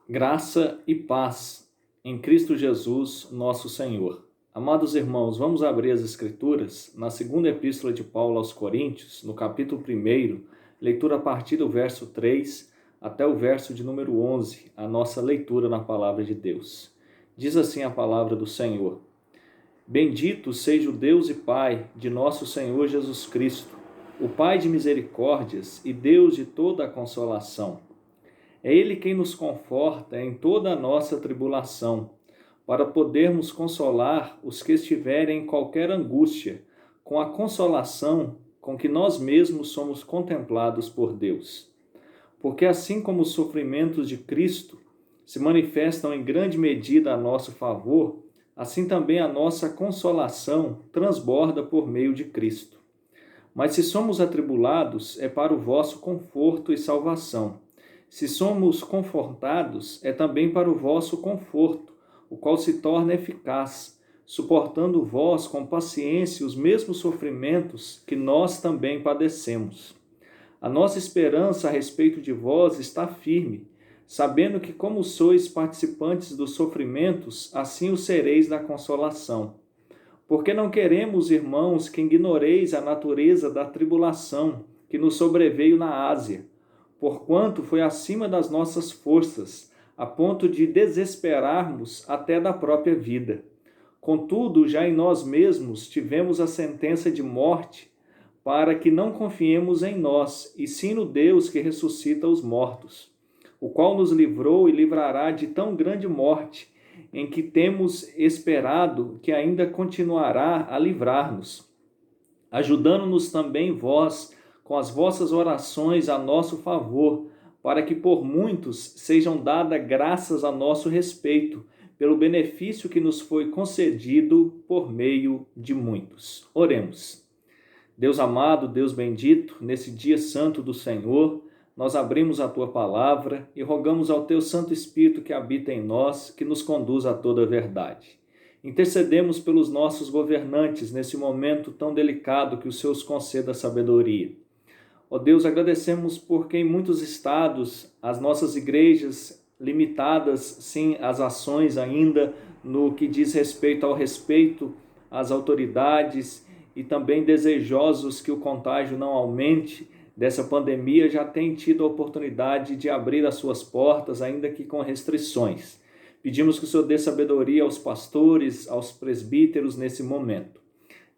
Graça e paz em Cristo Jesus, nosso Senhor. Amados irmãos, vamos abrir as Escrituras na segunda epístola de Paulo aos Coríntios, no capítulo 1, leitura a partir do verso 3 até o verso de número 11, a nossa leitura na palavra de Deus. Diz assim a palavra do Senhor: Bendito seja o Deus e Pai de nosso Senhor Jesus Cristo, o Pai de misericórdias e Deus de toda a consolação. É Ele quem nos conforta em toda a nossa tribulação, para podermos consolar os que estiverem em qualquer angústia, com a consolação com que nós mesmos somos contemplados por Deus. Porque assim como os sofrimentos de Cristo se manifestam em grande medida a nosso favor, assim também a nossa consolação transborda por meio de Cristo. Mas se somos atribulados, é para o vosso conforto e salvação. Se somos confortados, é também para o vosso conforto, o qual se torna eficaz, suportando vós com paciência os mesmos sofrimentos que nós também padecemos. A nossa esperança a respeito de vós está firme, sabendo que como sois participantes dos sofrimentos, assim o sereis da consolação. Porque não queremos, irmãos, que ignoreis a natureza da tribulação que nos sobreveio na Ásia, porquanto foi acima das nossas forças, a ponto de desesperarmos até da própria vida. Contudo, já em nós mesmos tivemos a sentença de morte, para que não confiemos em nós, e sim no Deus que ressuscita os mortos, o qual nos livrou e livrará de tão grande morte, em que temos esperado que ainda continuará a livrar-nos, ajudando-nos também vós, com as vossas orações a nosso favor, para que por muitos sejam dadas graças a nosso respeito, pelo benefício que nos foi concedido por meio de muitos. Oremos. Deus amado, Deus bendito, nesse dia santo do Senhor, nós abrimos a Tua palavra e rogamos ao Teu Santo Espírito que habita em nós, que nos conduza a toda a verdade. Intercedemos pelos nossos governantes nesse momento tão delicado, que o Senhor os conceda sabedoria. Ó Deus, agradecemos porque em muitos estados as nossas igrejas limitadas, sim, as ações ainda no que diz respeito às autoridades e também desejosos que o contágio não aumente dessa pandemia, já têm tido a oportunidade de abrir as suas portas, ainda que com restrições. Pedimos que o Senhor dê sabedoria aos pastores, aos presbíteros nesse momento.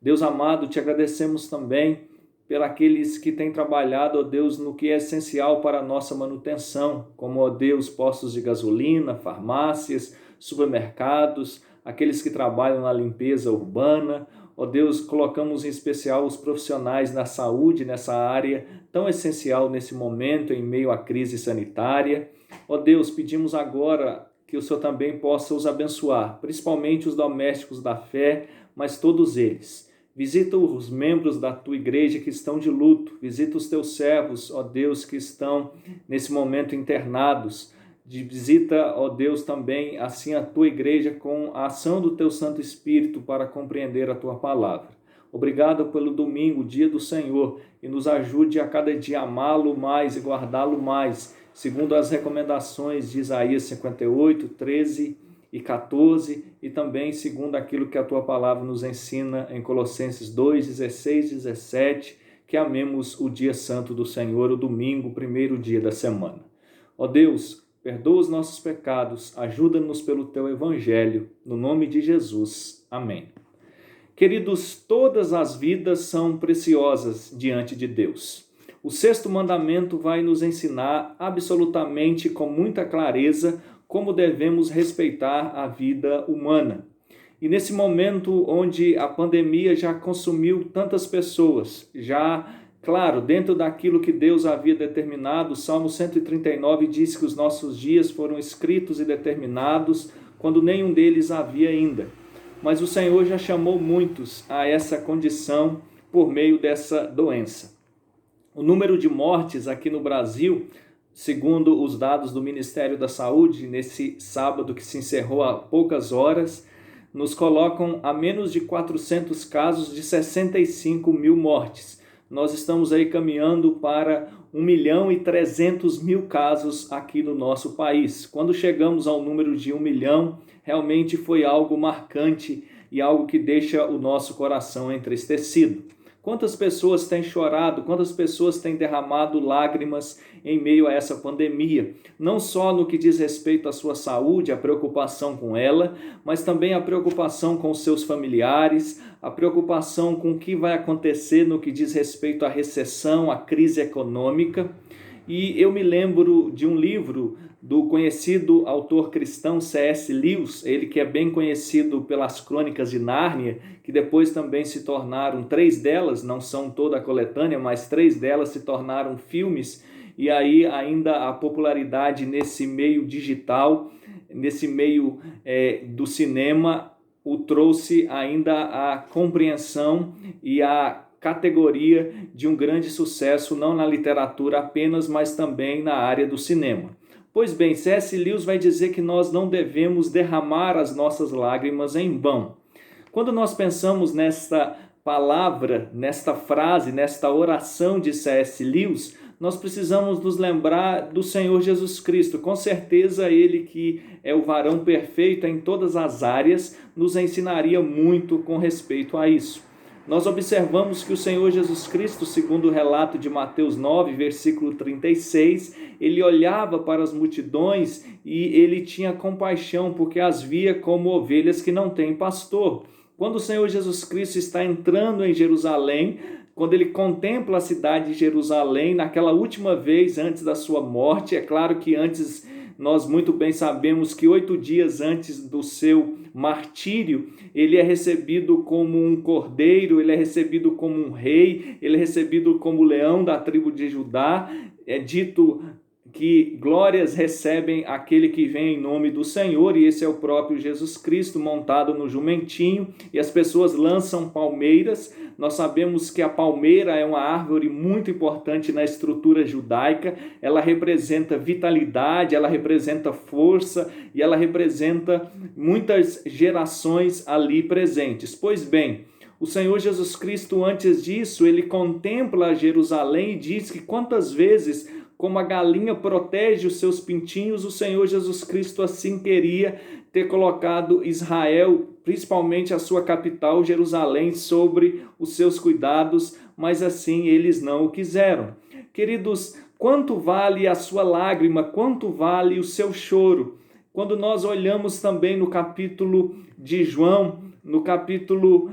Deus amado, te agradecemos também pelos que têm trabalhado, ó Deus, no que é essencial para a nossa manutenção, como, ó Deus, postos de gasolina, farmácias, supermercados, aqueles que trabalham na limpeza urbana. Ó Deus, colocamos em especial os profissionais da saúde nessa área tão essencial nesse momento, em meio à crise sanitária. Ó Deus, pedimos agora que o Senhor também possa os abençoar, principalmente os domésticos da fé, mas todos eles. Visita os membros da tua igreja que estão de luto. Visita os teus servos, ó Deus, que estão nesse momento internados. Visita, ó Deus, também assim a tua igreja com a ação do teu Santo Espírito para compreender a tua palavra. Obrigado pelo domingo, dia do Senhor, e nos ajude a cada dia a amá-lo mais e guardá-lo mais, segundo as recomendações de Isaías 58, 13 e 14, e também segundo aquilo que a tua palavra nos ensina em Colossenses 2, 16 e 17, que amemos o dia santo do Senhor, o domingo, primeiro dia da semana. Ó Deus, perdoa os nossos pecados, ajuda-nos pelo teu evangelho, no nome de Jesus. Amém. Queridos, todas as vidas são preciosas diante de Deus. O sexto mandamento vai nos ensinar absolutamente com muita clareza como devemos respeitar a vida humana. E nesse momento onde a pandemia já consumiu tantas pessoas, claro, dentro daquilo que Deus havia determinado, o Salmo 139 diz que os nossos dias foram escritos e determinados quando nenhum deles havia ainda. Mas o Senhor já chamou muitos a essa condição por meio dessa doença. O número de mortes aqui no Brasil, segundo os dados do Ministério da Saúde, nesse sábado que se encerrou há poucas horas, nos colocam a menos de 400 casos de 65 mil mortes, nós estamos aí caminhando para 1.300.000 casos aqui no nosso país. Quando chegamos ao número de 1 milhão, realmente foi algo marcante e algo que deixa o nosso coração entristecido. Quantas pessoas têm chorado, quantas pessoas têm derramado lágrimas em meio a essa pandemia, não só no que diz respeito à sua saúde, a preocupação com ela, mas também a preocupação com os seus familiares, a preocupação com o que vai acontecer no que diz respeito à recessão, à crise econômica. E eu me lembro de um livro do conhecido autor cristão C.S. Lewis, ele que é bem conhecido pelas Crônicas de Nárnia, que depois também se tornaram 3 delas, não são toda a coletânea, mas 3 delas se tornaram filmes, e aí ainda a popularidade nesse meio digital, nesse meio do cinema, o trouxe ainda a compreensão e a categoria de um grande sucesso, não na literatura apenas, mas também na área do cinema. Pois bem, C.S. Lewis vai dizer que nós não devemos derramar as nossas lágrimas em vão. Quando nós pensamos nesta palavra, nesta frase, nesta oração de C.S. Lewis, nós precisamos nos lembrar do Senhor Jesus Cristo. Com certeza ele, que é o varão perfeito em todas as áreas, nos ensinaria muito com respeito a isso. Nós observamos que o Senhor Jesus Cristo, segundo o relato de Mateus 9, versículo 36, ele olhava para as multidões e ele tinha compaixão, porque as via como ovelhas que não têm pastor. Quando o Senhor Jesus Cristo está entrando em Jerusalém, quando ele contempla a cidade de Jerusalém, naquela última vez antes da sua morte, é claro que antes, nós muito bem sabemos que 8 dias antes do seu martírio, ele é recebido como um cordeiro, ele é recebido como um rei, ele é recebido como leão da tribo de Judá. É dito que glórias recebem aquele que vem em nome do Senhor, e esse é o próprio Jesus Cristo montado no jumentinho, e as pessoas lançam palmeiras. Nós sabemos que a palmeira é uma árvore muito importante na estrutura judaica, ela representa vitalidade, ela representa força, e ela representa muitas gerações ali presentes. Pois bem, o Senhor Jesus Cristo, antes disso, ele contempla Jerusalém e diz que quantas vezes, como a galinha protege os seus pintinhos, o Senhor Jesus Cristo assim queria ter colocado Israel, principalmente a sua capital, Jerusalém, sobre os seus cuidados, mas assim eles não o quiseram. Queridos, quanto vale a sua lágrima, quanto vale o seu choro? Quando nós olhamos também no capítulo de João, no capítulo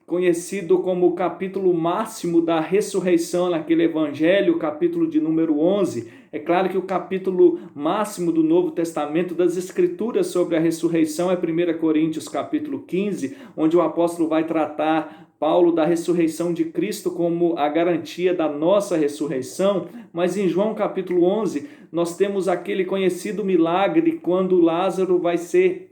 conhecido como o capítulo máximo da ressurreição naquele evangelho, o capítulo de número 11. É claro que o capítulo máximo do Novo Testamento das Escrituras sobre a ressurreição é 1 Coríntios capítulo 15, onde o apóstolo vai tratar Paulo da ressurreição de Cristo como a garantia da nossa ressurreição, mas em João capítulo 11 nós temos aquele conhecido milagre quando Lázaro vai ser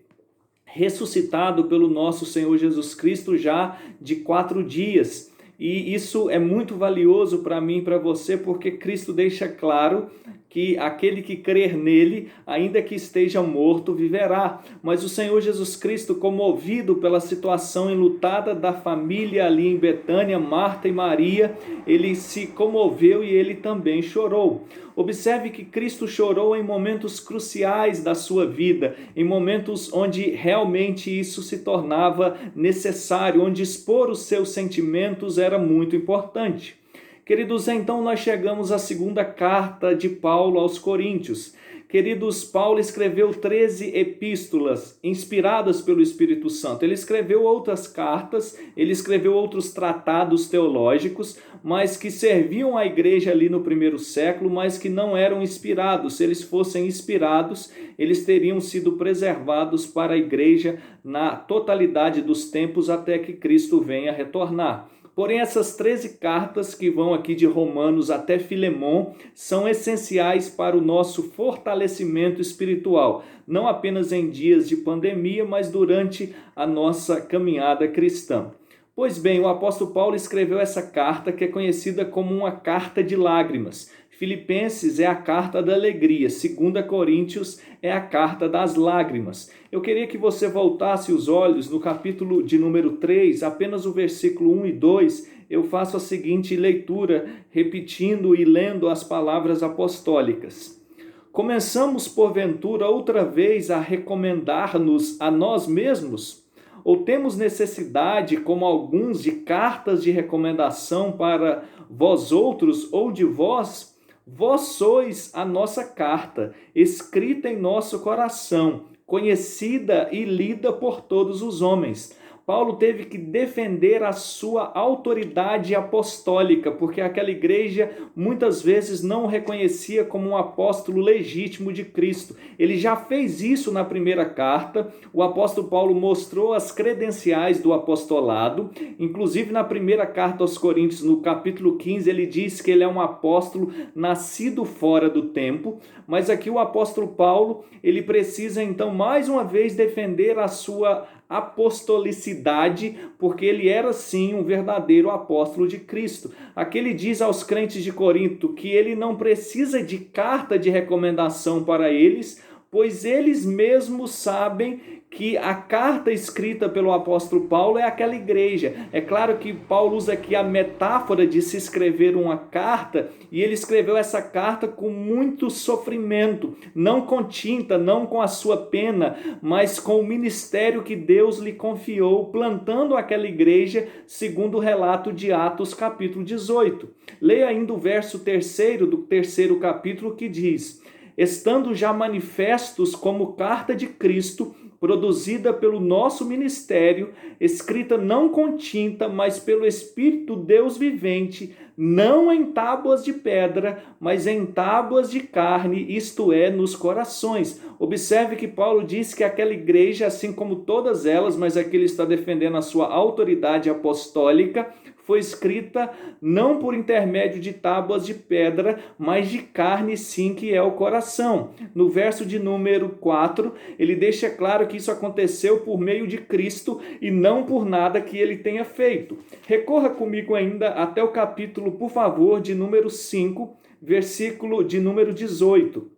ressuscitado pelo nosso Senhor Jesus Cristo já de 4 dias. E isso é muito valioso para mim e para você, porque Cristo deixa claro que aquele que crer nele, ainda que esteja morto, viverá. Mas o Senhor Jesus Cristo, comovido pela situação enlutada da família ali em Betânia, Marta e Maria, ele se comoveu e ele também chorou. Observe que Cristo chorou em momentos cruciais da sua vida, em momentos onde realmente isso se tornava necessário, onde expor os seus sentimentos era muito importante. Queridos, então nós chegamos à segunda carta de Paulo aos Coríntios. Queridos, Paulo escreveu 13 epístolas inspiradas pelo Espírito Santo. Ele escreveu outras cartas, ele escreveu outros tratados teológicos, mas que serviam à igreja ali no primeiro século, mas que não eram inspirados. Se eles fossem inspirados, eles teriam sido preservados para a igreja na totalidade dos tempos até que Cristo venha retornar. Porém, essas 13 cartas que vão aqui de Romanos até Filemon são essenciais para o nosso fortalecimento espiritual, não apenas em dias de pandemia, mas durante a nossa caminhada cristã. Pois bem, o apóstolo Paulo escreveu essa carta que é conhecida como uma carta de lágrimas. Filipenses é a carta da alegria, 2 Coríntios é a carta das lágrimas. Eu queria que você voltasse os olhos no capítulo de número 3, apenas o versículo 1 e 2, eu faço a seguinte leitura, repetindo e lendo as palavras apostólicas. Começamos, porventura, outra vez a recomendar-nos a nós mesmos? Ou temos necessidade, como alguns, de cartas de recomendação para vós outros ou de vós? Vós sois a nossa carta, escrita em nosso coração, conhecida e lida por todos os homens. Paulo teve que defender a sua autoridade apostólica, porque aquela igreja muitas vezes não o reconhecia como um apóstolo legítimo de Cristo. Ele já fez isso na primeira carta, o apóstolo Paulo mostrou as credenciais do apostolado, inclusive na primeira carta aos Coríntios, no capítulo 15, ele diz que ele é um apóstolo nascido fora do tempo, mas aqui o apóstolo Paulo, ele precisa então mais uma vez defender a sua apostolicidade, porque ele era sim um verdadeiro apóstolo de Cristo. Aqui ele diz aos crentes de Corinto que ele não precisa de carta de recomendação para eles, pois eles mesmos sabem que a carta escrita pelo apóstolo Paulo é aquela igreja. É claro que Paulo usa aqui a metáfora de se escrever uma carta, e ele escreveu essa carta com muito sofrimento, não com tinta, não com a sua pena, mas com o ministério que Deus lhe confiou, plantando aquela igreja, segundo o relato de Atos capítulo 18. Leia ainda o verso 3 do 3º capítulo, que diz: estando já manifestos como carta de Cristo, produzida pelo nosso ministério, escrita não com tinta, mas pelo Espírito Deus vivente, não em tábuas de pedra, mas em tábuas de carne, isto é, nos corações. Observe que Paulo diz que aquela igreja, assim como todas elas, mas aqui ele está defendendo a sua autoridade apostólica, foi escrita não por intermédio de tábuas de pedra, mas de carne sim, que é o coração. No verso de número 4, ele deixa claro que isso aconteceu por meio de Cristo e não por nada que ele tenha feito. Recorra comigo ainda até o capítulo, por favor, de número 5, versículo de número 18.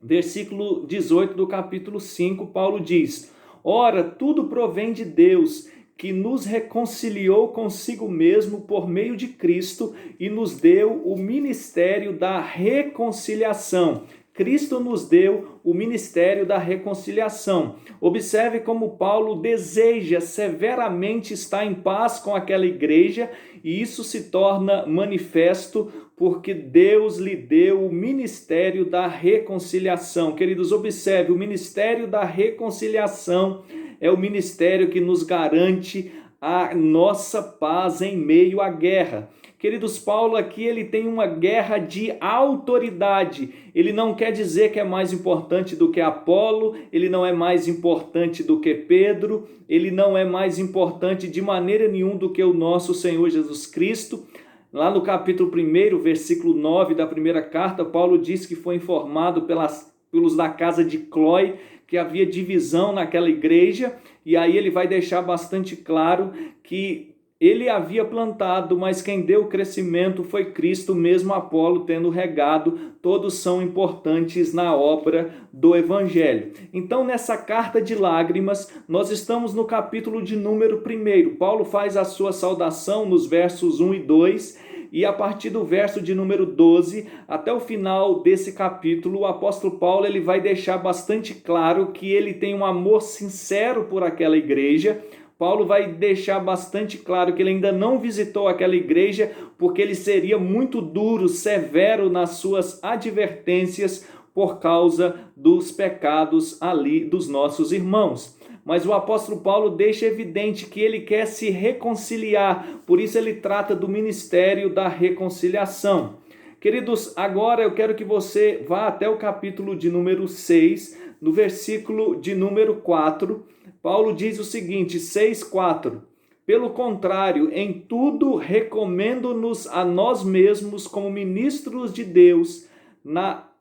Versículo 18 do capítulo 5, Paulo diz: ora, tudo provém de Deus, que nos reconciliou consigo mesmo por meio de Cristo e nos deu o ministério da reconciliação. Cristo nos deu o ministério da reconciliação. Observe como Paulo deseja severamente estar em paz com aquela igreja, e isso se torna manifesto porque Deus lhe deu o ministério da reconciliação. Queridos, observe, o ministério da reconciliação é o ministério que nos garante a nossa paz em meio à guerra. Queridos, Paulo aqui ele tem uma guerra de autoridade. Ele não quer dizer que é mais importante do que Apolo, ele não é mais importante do que Pedro, ele não é mais importante de maneira nenhuma do que o nosso Senhor Jesus Cristo. Lá no capítulo 1, versículo 9 da primeira carta, Paulo diz que foi informado pelos da casa de Cloé que havia divisão naquela igreja, e aí ele vai deixar bastante claro que ele havia plantado, mas quem deu o crescimento foi Cristo, mesmo Apolo tendo regado, todos são importantes na obra do Evangelho. Então, nessa carta de lágrimas, nós estamos no capítulo de número 1. Paulo faz a sua saudação nos versos 1 e 2, e a partir do verso de número 12, até o final desse capítulo, o apóstolo Paulo ele vai deixar bastante claro que ele tem um amor sincero por aquela igreja. Paulo vai deixar bastante claro que ele ainda não visitou aquela igreja porque ele seria muito duro, severo nas suas advertências por causa dos pecados ali dos nossos irmãos. Mas o apóstolo Paulo deixa evidente que ele quer se reconciliar, por isso ele trata do ministério da reconciliação. Queridos, agora eu quero que você vá até o capítulo de número 6, no versículo de número 4, Paulo diz o seguinte, 6:4, pelo contrário, em tudo recomendo-nos a nós mesmos como ministros de Deus,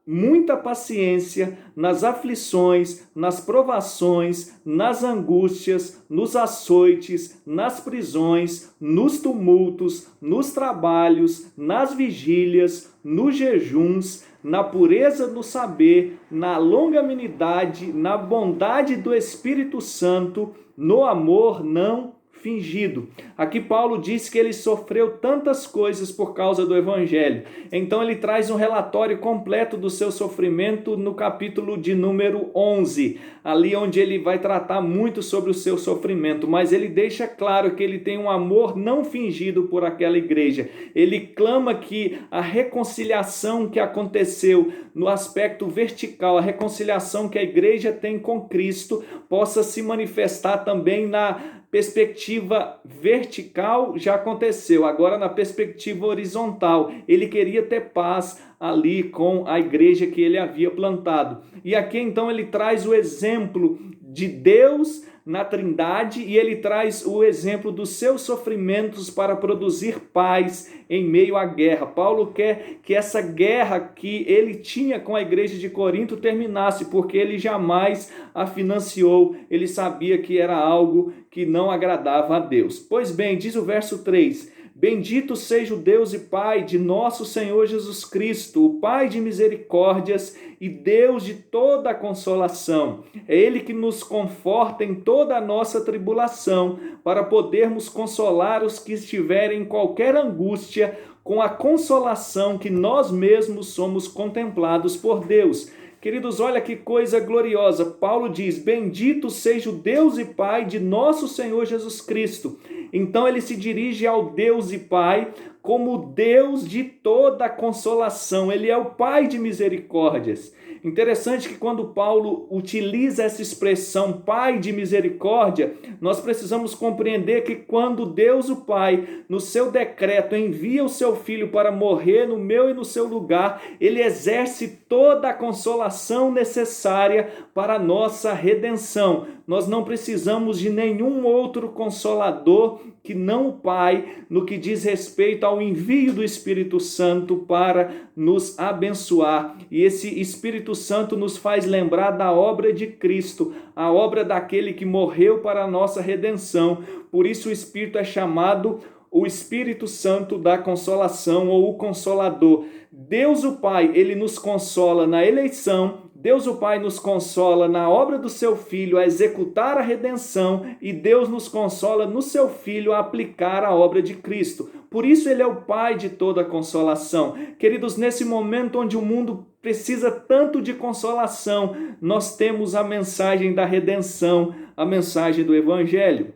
muita paciência nas aflições, nas provações, nas angústias, nos açoites, nas prisões, nos tumultos, nos trabalhos, nas vigílias, nos jejuns, na pureza do saber, na longanimidade, na bondade do Espírito Santo, no amor não fingido. Aqui Paulo diz que ele sofreu tantas coisas por causa do Evangelho. Então ele traz um relatório completo do seu sofrimento no capítulo de número 11, ali onde ele vai tratar muito sobre o seu sofrimento, mas ele deixa claro que ele tem um amor não fingido por aquela igreja. Ele clama que a reconciliação que aconteceu no aspecto vertical, a reconciliação que a igreja tem com Cristo, possa se manifestar também na perspectiva vertical. Já aconteceu, agora na perspectiva horizontal. Ele queria ter paz ali com a igreja que ele havia plantado. E aqui então ele traz o exemplo de Deus na Trindade e ele traz o exemplo dos seus sofrimentos para produzir paz em meio à guerra. Paulo quer que essa guerra que ele tinha com a igreja de Corinto terminasse, porque ele jamais a financiou. Ele sabia que era algo que não agradava a Deus. Pois bem, diz o verso 3: bendito seja o Deus e Pai de nosso Senhor Jesus Cristo, o Pai de misericórdias e Deus de toda a consolação. É Ele que nos conforta em toda a nossa tribulação, para podermos consolar os que estiverem em qualquer angústia, com a consolação que nós mesmos somos contemplados por Deus. Queridos, olha que coisa gloriosa. Paulo diz: bendito seja o Deus e Pai de nosso Senhor Jesus Cristo. Então ele se dirige ao Deus e Pai como Deus de toda a consolação. Ele é o Pai de misericórdias. Interessante que quando Paulo utiliza essa expressão Pai de misericórdia, nós precisamos compreender que quando Deus o Pai, no seu decreto, envia o seu Filho para morrer no meu e no seu lugar, ele exerce toda a consolação necessária para a nossa redenção. Nós não precisamos de nenhum outro consolador que não o Pai, no que diz respeito ao envio do Espírito Santo para nos abençoar. E esse Espírito Santo nos faz lembrar da obra de Cristo, a obra daquele que morreu para a nossa redenção. Por isso o Espírito é chamado o Espírito Santo da consolação, ou o Consolador. Deus o Pai, ele nos consola na eleição. Deus o Pai nos consola na obra do seu Filho a executar a redenção, e Deus nos consola no seu Filho a aplicar a obra de Cristo. Por isso ele é o Pai de toda a consolação. Queridos, nesse momento onde o mundo precisa tanto de consolação, nós temos a mensagem da redenção, a mensagem do Evangelho.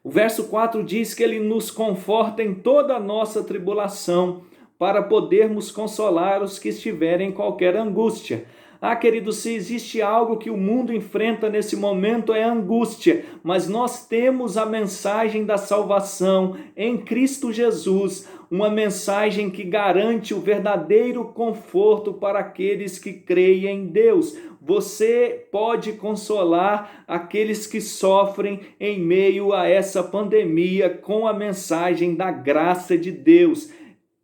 O verso 4 diz que ele nos conforta em toda a nossa tribulação, para podermos consolar os que estiverem em qualquer angústia. Querido, se existe algo que o mundo enfrenta nesse momento é a angústia, mas nós temos a mensagem da salvação em Cristo Jesus, uma mensagem que garante o verdadeiro conforto para aqueles que creem em Deus. Você pode consolar aqueles que sofrem em meio a essa pandemia com a mensagem da graça de Deus.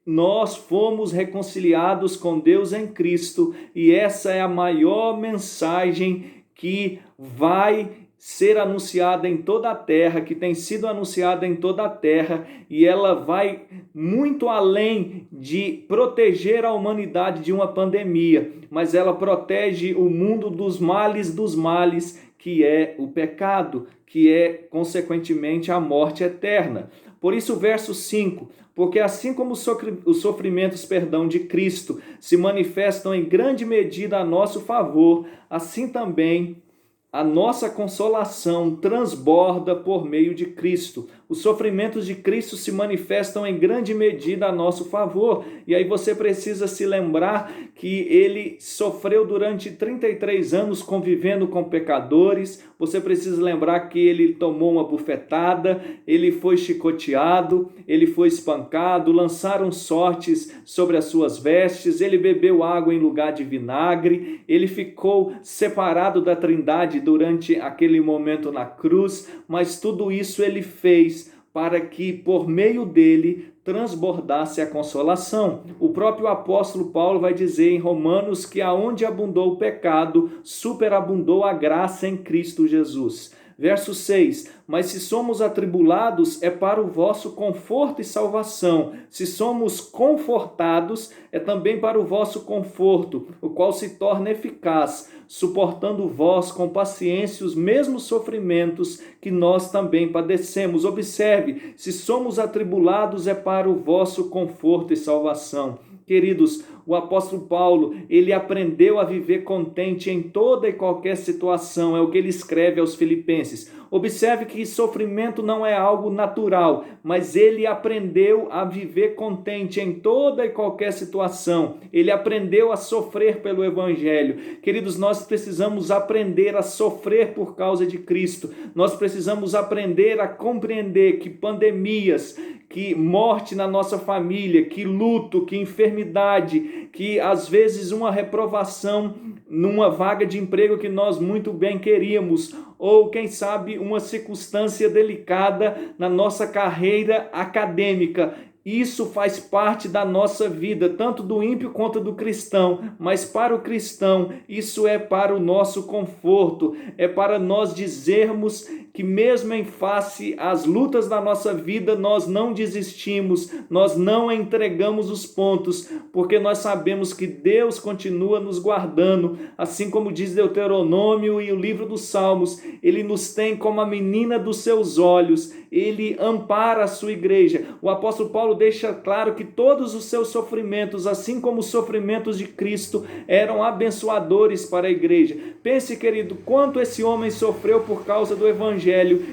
Nós fomos reconciliados com Deus em Cristo, e essa é a maior mensagem que vai ser anunciada em toda a terra, que tem sido anunciada em toda a terra, e ela vai muito além de proteger a humanidade de uma pandemia, mas ela protege o mundo dos males, que é o pecado, que é, consequentemente, a morte eterna. Por isso, o verso 5, porque assim como os sofrimentos, de Cristo se manifestam em grande medida a nosso favor, assim também a nossa consolação transborda por meio de Cristo. Os sofrimentos de Cristo se manifestam em grande medida a nosso favor. E aí você precisa se lembrar que ele sofreu durante 33 anos convivendo com pecadores. Você precisa lembrar que ele tomou uma bufetada, ele foi chicoteado, ele foi espancado, lançaram sortes sobre as suas vestes, ele bebeu água em lugar de vinagre, ele ficou separado da Trindade durante aquele momento na cruz, mas tudo isso ele fez para que, por meio dele, transbordasse a consolação. O próprio apóstolo Paulo vai dizer em Romanos que aonde abundou o pecado, superabundou a graça em Cristo Jesus. Verso 6, mas se somos atribulados, é para o vosso conforto e salvação. Se somos confortados, é também para o vosso conforto, o qual se torna eficaz, suportando vós com paciência os mesmos sofrimentos que nós também padecemos. Observe, se somos atribulados, é para o vosso conforto e salvação. Queridos, o apóstolo Paulo, ele aprendeu a viver contente em toda e qualquer situação, é o que ele escreve aos Filipenses. Observe que sofrimento não é algo natural, mas ele aprendeu a viver contente em toda e qualquer situação. Ele aprendeu a sofrer pelo Evangelho. Queridos, nós precisamos aprender a sofrer por causa de Cristo. Nós precisamos aprender a compreender que pandemias, que morte na nossa família, que luto, que enfermidade, que às vezes uma reprovação numa vaga de emprego que nós muito bem queríamos, ou quem sabe uma circunstância delicada na nossa carreira acadêmica. Isso faz parte da nossa vida, tanto do ímpio quanto do cristão, mas para o cristão isso é para o nosso conforto, é para nós dizermos que mesmo em face às lutas da nossa vida, nós não desistimos, nós não entregamos os pontos, porque nós sabemos que Deus continua nos guardando, assim como diz Deuteronômio e o livro dos Salmos, Ele nos tem como a menina dos seus olhos, Ele ampara a sua igreja. O apóstolo Paulo deixa claro que todos os seus sofrimentos, assim como os sofrimentos de Cristo, eram abençoadores para a igreja. Pense, querido, quanto esse homem sofreu por causa do Evangelho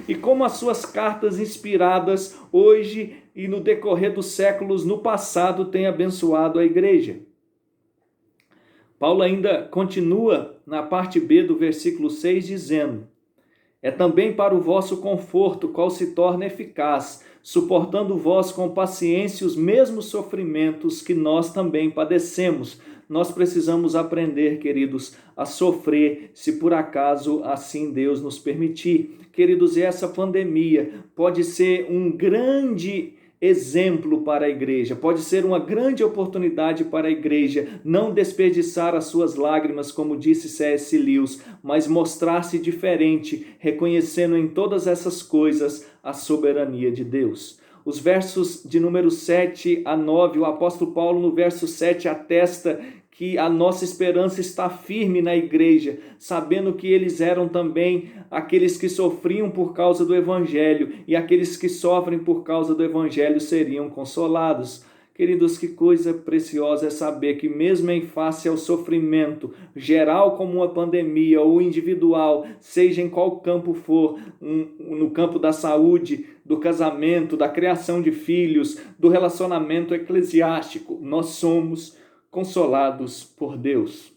e como as suas cartas inspiradas hoje e no decorrer dos séculos no passado têm abençoado a igreja. Paulo ainda continua na parte B do versículo 6 dizendo: é também para o vosso conforto, qual se torna eficaz, suportando vós com paciência os mesmos sofrimentos que nós também padecemos. Nós precisamos aprender, queridos, a sofrer, se por acaso assim Deus nos permitir. Queridos, essa pandemia pode ser um grande exemplo para a igreja, pode ser uma grande oportunidade para a igreja não desperdiçar as suas lágrimas, como disse C.S. Lewis, mas mostrar-se diferente, reconhecendo em todas essas coisas a soberania de Deus. Os versos de número 7 a 9, o apóstolo Paulo no verso 7 atesta que a nossa esperança está firme na igreja, sabendo que eles eram também aqueles que sofriam por causa do Evangelho, e aqueles que sofrem por causa do Evangelho seriam consolados. Queridos, que coisa preciosa é saber que mesmo em face ao sofrimento geral como uma pandemia ou individual, seja em qual campo for, no campo da saúde, do casamento, da criação de filhos, do relacionamento eclesiástico, nós somos consolados por Deus.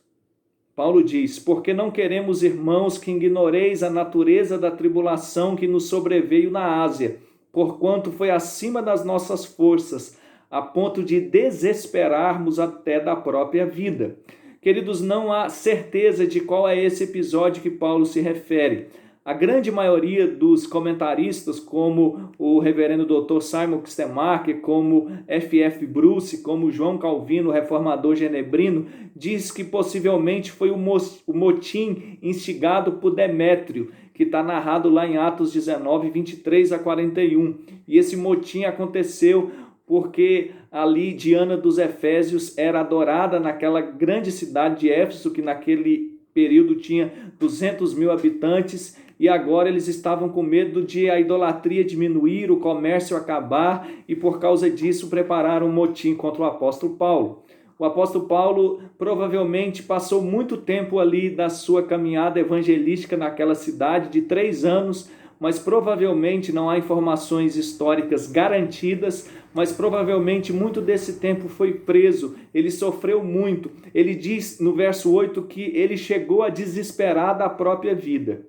Paulo diz: porque não queremos, irmãos, que ignoreis a natureza da tribulação que nos sobreveio na Ásia, porquanto foi acima das nossas forças, a ponto de desesperarmos até da própria vida. Queridos, não há certeza de qual é esse episódio que Paulo se refere. A grande maioria dos comentaristas, como o reverendo Dr. Simon Kistemaker, como F.F. Bruce, como João Calvino, reformador genebrino, diz que possivelmente foi o motim instigado por Demétrio, que está narrado lá em Atos 19, 23 a 41. E esse motim aconteceu porque ali Diana dos Efésios era adorada naquela grande cidade de Éfeso, que naquele período tinha 200 mil habitantes, e agora eles estavam com medo de a idolatria diminuir, o comércio acabar, e por causa disso prepararam um motim contra o apóstolo Paulo. O apóstolo Paulo provavelmente passou muito tempo ali da sua caminhada evangelística naquela cidade, de 3 anos, mas provavelmente não há informações históricas garantidas, mas provavelmente muito desse tempo foi preso, ele sofreu muito. Ele diz no verso 8 que ele chegou a desesperar da própria vida.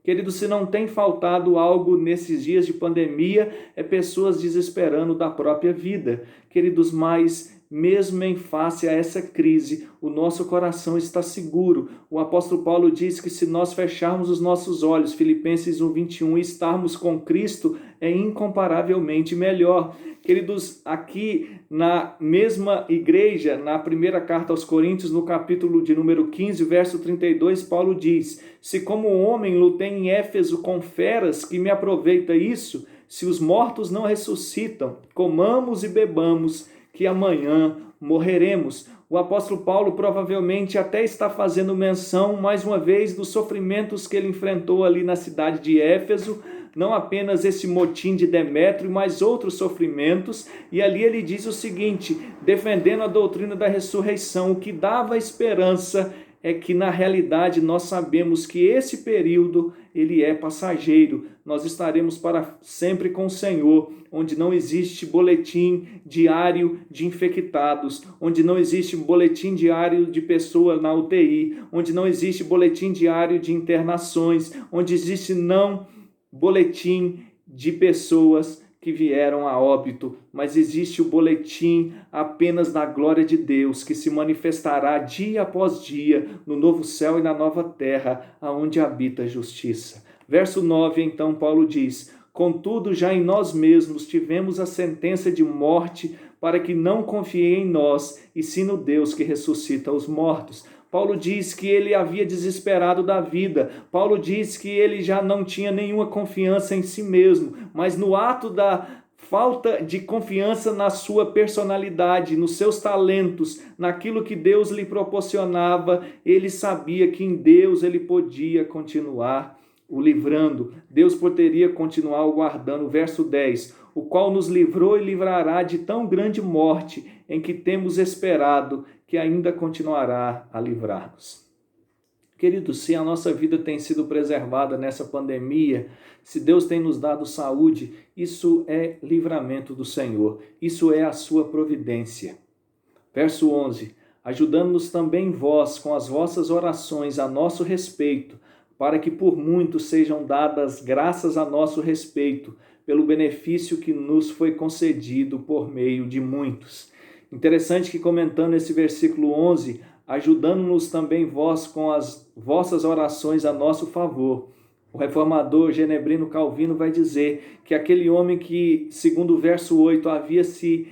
Queridos, se não tem faltado algo nesses dias de pandemia, é pessoas desesperando da própria vida. Queridos, mas mesmo em face a essa crise, o nosso coração está seguro. O apóstolo Paulo diz que se nós fecharmos os nossos olhos, Filipenses 1:21, e estarmos com Cristo, é incomparavelmente melhor. Queridos, aqui na mesma igreja, na primeira carta aos Coríntios, no capítulo de número 15, verso 32, Paulo diz: se como homem lutei em Éfeso com feras, que me aproveita isso? Se os mortos não ressuscitam, comamos e bebamos, que amanhã morreremos. O apóstolo Paulo provavelmente até está fazendo menção, mais uma vez, dos sofrimentos que ele enfrentou ali na cidade de Éfeso, não apenas esse motim de Demétrio, mas outros sofrimentos, e ali ele diz o seguinte, defendendo a doutrina da ressurreição, o que dava esperança é que na realidade nós sabemos que esse período ele é passageiro, nós estaremos para sempre com o Senhor, onde não existe boletim diário de infectados, onde não existe boletim diário de pessoa na UTI, onde não existe boletim diário de internações, onde existe boletim de pessoas que vieram a óbito, mas existe o boletim apenas da glória de Deus, que se manifestará dia após dia no novo céu e na nova terra, aonde habita a justiça. Verso 9, então, Paulo diz: contudo, já em nós mesmos tivemos a sentença de morte, para que não confiem em nós, e sim no Deus que ressuscita os mortos. Paulo diz que ele havia desesperado da vida. Paulo diz que ele já não tinha nenhuma confiança em si mesmo, mas no ato da falta de confiança na sua personalidade, nos seus talentos, naquilo que Deus lhe proporcionava, ele sabia que em Deus ele podia continuar o livrando. Deus poderia continuar o guardando. Verso 10, o qual nos livrou e livrará de tão grande morte, em que temos esperado, que ainda continuará a livrar-nos. Queridos, se a nossa vida tem sido preservada nessa pandemia, se Deus tem nos dado saúde, isso é livramento do Senhor, isso é a sua providência. Verso 11, ajudando-nos também vós com as vossas orações a nosso respeito, para que por muitos sejam dadas graças a nosso respeito, pelo benefício que nos foi concedido por meio de muitos. Interessante que comentando esse versículo 11, ajudando-nos também vós com as vossas orações a nosso favor. O reformador Genebrino Calvino vai dizer que aquele homem que, segundo o verso 8, havia se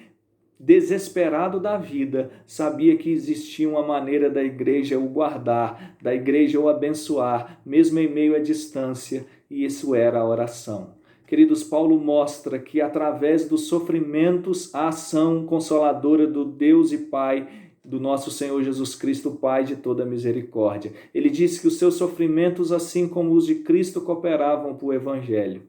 desesperado da vida, sabia que existia uma maneira da igreja o guardar, da igreja o abençoar, mesmo em meio à distância, e isso era a oração. Queridos, Paulo mostra que através dos sofrimentos, a ação consoladora do Deus e Pai, do nosso Senhor Jesus Cristo, Pai de toda misericórdia. Ele disse que os seus sofrimentos, assim como os de Cristo, cooperavam para o Evangelho.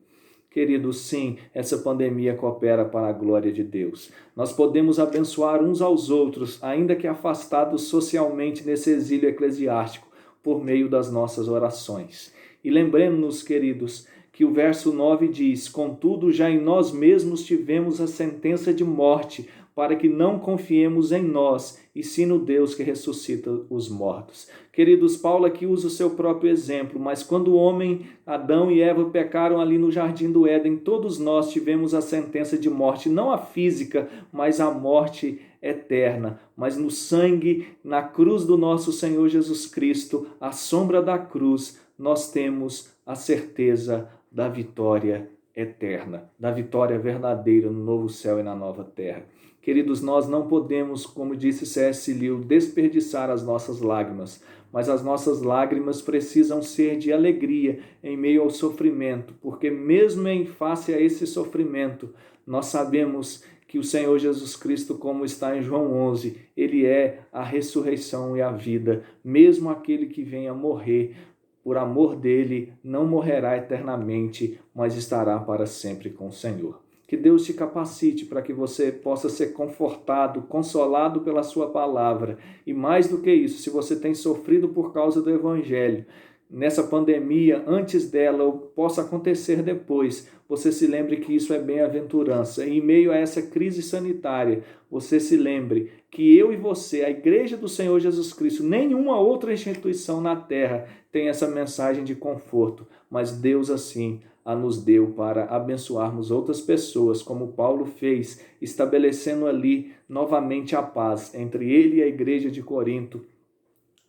Queridos, sim, essa pandemia coopera para a glória de Deus. Nós podemos abençoar uns aos outros, ainda que afastados socialmente nesse exílio eclesiástico, por meio das nossas orações. E lembremos-nos, queridos, que o verso 9 diz: contudo, já em nós mesmos tivemos a sentença de morte, para que não confiemos em nós, e sim no Deus que ressuscita os mortos. Queridos, Paulo aqui usa o seu próprio exemplo, mas quando o homem, Adão e Eva, pecaram ali no jardim do Éden, todos nós tivemos a sentença de morte, não a física, mas a morte eterna. Mas no sangue, na cruz do nosso Senhor Jesus Cristo, à sombra da cruz, nós temos a certeza da vitória eterna, da vitória verdadeira no novo céu e na nova terra. Queridos, nós não podemos, como disse C.S. Lewis, desperdiçar as nossas lágrimas, mas as nossas lágrimas precisam ser de alegria em meio ao sofrimento, porque mesmo em face a esse sofrimento, nós sabemos que o Senhor Jesus Cristo, como está em João 11, Ele é a ressurreição e a vida. Mesmo aquele que venha morrer, por amor dele, não morrerá eternamente, mas estará para sempre com o Senhor. Que Deus te capacite para que você possa ser confortado, consolado pela sua palavra. E mais do que isso, se você tem sofrido por causa do Evangelho, nessa pandemia, antes dela, ou possa acontecer depois, você se lembre que isso é bem-aventurança. E em meio a essa crise sanitária, você se lembre que eu e você, a Igreja do Senhor Jesus Cristo, nenhuma outra instituição na terra tem essa mensagem de conforto, mas Deus assim a nos deu para abençoarmos outras pessoas, como Paulo fez, estabelecendo ali novamente a paz entre ele e a Igreja de Corinto,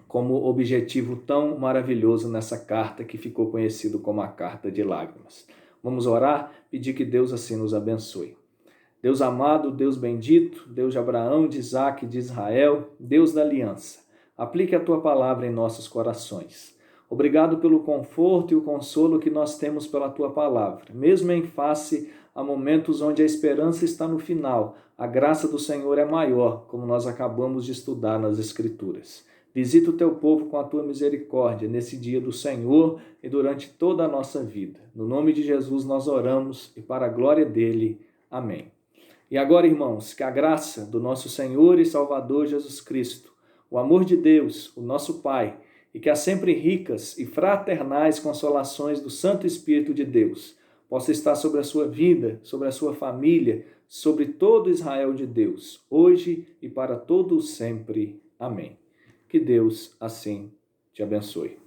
como objetivo tão maravilhoso nessa carta que ficou conhecido como a Carta de Lágrimas. Vamos orar, pedir que Deus assim nos abençoe. Deus amado, Deus bendito, Deus de Abraão, de Isaque, de Israel, Deus da aliança, aplique a tua palavra em nossos corações. Obrigado pelo conforto e o consolo que nós temos pela tua palavra, mesmo em face a momentos onde a esperança está no final, a graça do Senhor é maior, como nós acabamos de estudar nas Escrituras. Visita o teu povo com a tua misericórdia nesse dia do Senhor e durante toda a nossa vida. No nome de Jesus nós oramos e para a glória dele. Amém. E agora, irmãos, que a graça do nosso Senhor e Salvador Jesus Cristo, o amor de Deus, o nosso Pai, e que as sempre ricas e fraternais consolações do Santo Espírito de Deus possa estar sobre a sua vida, sobre a sua família, sobre todo Israel de Deus, hoje e para todo sempre. Amém. Que Deus assim te abençoe.